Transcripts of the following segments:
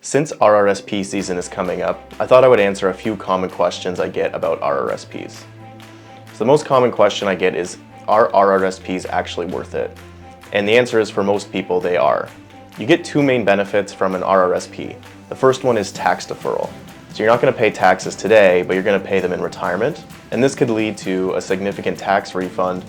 Since RRSP season is coming up, I thought I would answer a few common questions I get about RRSPs. So the most common question I get is, are RRSPs actually worth it? And the answer is, for most people, they are. You get two main benefits from an RRSP. The first one is tax deferral. So you're not going to pay taxes today, but you're going to pay them in retirement. And this could lead to a significant tax refund,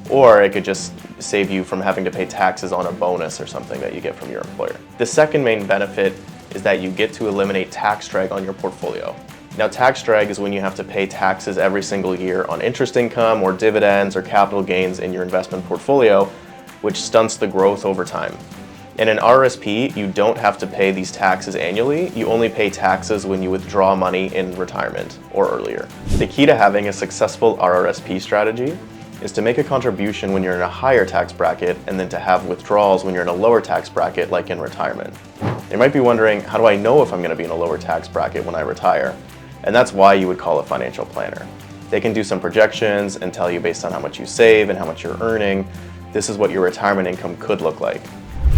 or it could just save you from having to pay taxes on a bonus or something that you get from your employer. The second main benefit is that you get to eliminate tax drag on your portfolio. Now, tax drag is when you have to pay taxes every single year on interest income or dividends or capital gains in your investment portfolio, which stunts the growth over time. In an RRSP, you don't have to pay these taxes annually. You only pay taxes when you withdraw money in retirement or earlier. The key to having a successful RRSP strategy is to make a contribution when you're in a higher tax bracket and then to have withdrawals when you're in a lower tax bracket, like in retirement. You might be wondering, how do I know if I'm going to be in a lower tax bracket when I retire? And that's why you would call a financial planner. They can do some projections and tell you, based on how much you save and how much you're earning, this is what your retirement income could look like.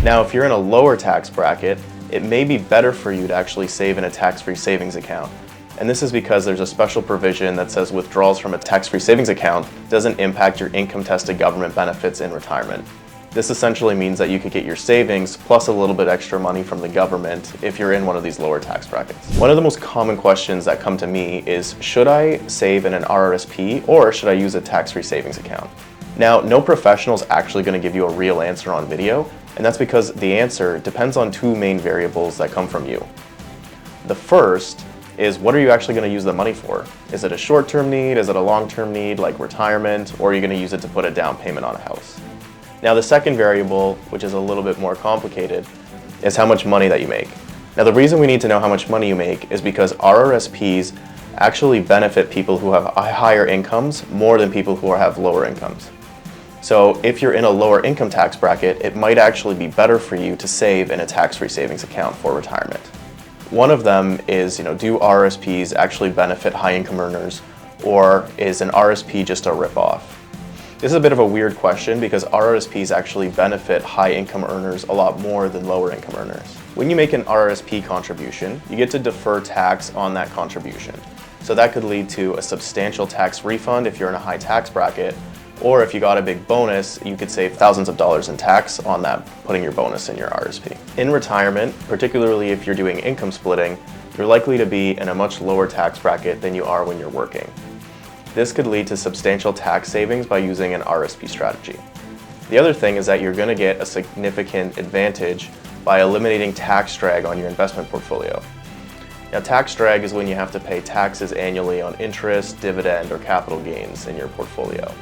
Now, if you're in a lower tax bracket, it may be better for you to actually save in a tax-free savings account. And this is because there's a special provision that says withdrawals from a tax-free savings account doesn't impact your income-tested government benefits in retirement. This essentially means that you could get your savings plus a little bit extra money from the government if you're in one of these lower tax brackets. One of the most common questions that come to me is, should I save in an RRSP or should I use a tax-free savings account? Now, no professional is actually going to give you a real answer on video, and that's because the answer depends on two main variables that come from you. The first is, what are you actually going to use the money for? Is it a short-term need? Is it a long-term need, like retirement? Or are you going to use it to put a down payment on a house? Now, the second variable, which is a little bit more complicated, is how much money that you make. Now, the reason we need to know how much money you make is because RRSPs actually benefit people who have higher incomes more than people who have lower incomes. So if you're in a lower income tax bracket, it might actually be better for you to save in a tax-free savings account for retirement. One of them is, do RRSPs actually benefit high income earners, or is an RRSP just a rip-off? This is a bit of a weird question because RRSPs actually benefit high income earners a lot more than lower income earners. When you make an RRSP contribution, you get to defer tax on that contribution. So that could lead to a substantial tax refund if you're in a high tax bracket, or if you got a big bonus, you could save thousands of dollars in tax on that, putting your bonus in your RRSP. In retirement, particularly if you're doing income splitting, you're likely to be in a much lower tax bracket than you are when you're working. This could lead to substantial tax savings by using an RRSP strategy. The other thing is that you're going to get a significant advantage by eliminating tax drag on your investment portfolio. Now, tax drag is when you have to pay taxes annually on interest, dividend, or capital gains in your portfolio.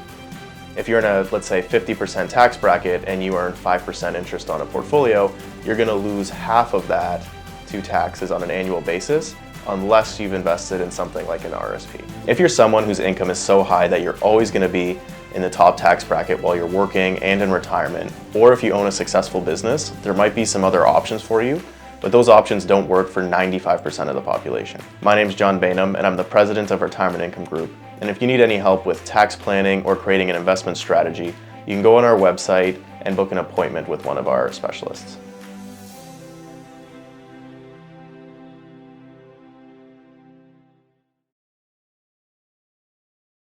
If you're in a, let's say, 50% tax bracket and you earn 5% interest on a portfolio, you're going to lose half of that to taxes on an annual basis unless you've invested in something like an RRSP. If you're someone whose income is so high that you're always going to be in the top tax bracket while you're working and in retirement, or if you own a successful business, there might be some other options for you, but those options don't work for 95% of the population. My name is John Bainham, and I'm the president of Retirement Income Group. And if you need any help with tax planning or creating an investment strategy, you can go on our website and book an appointment with one of our specialists.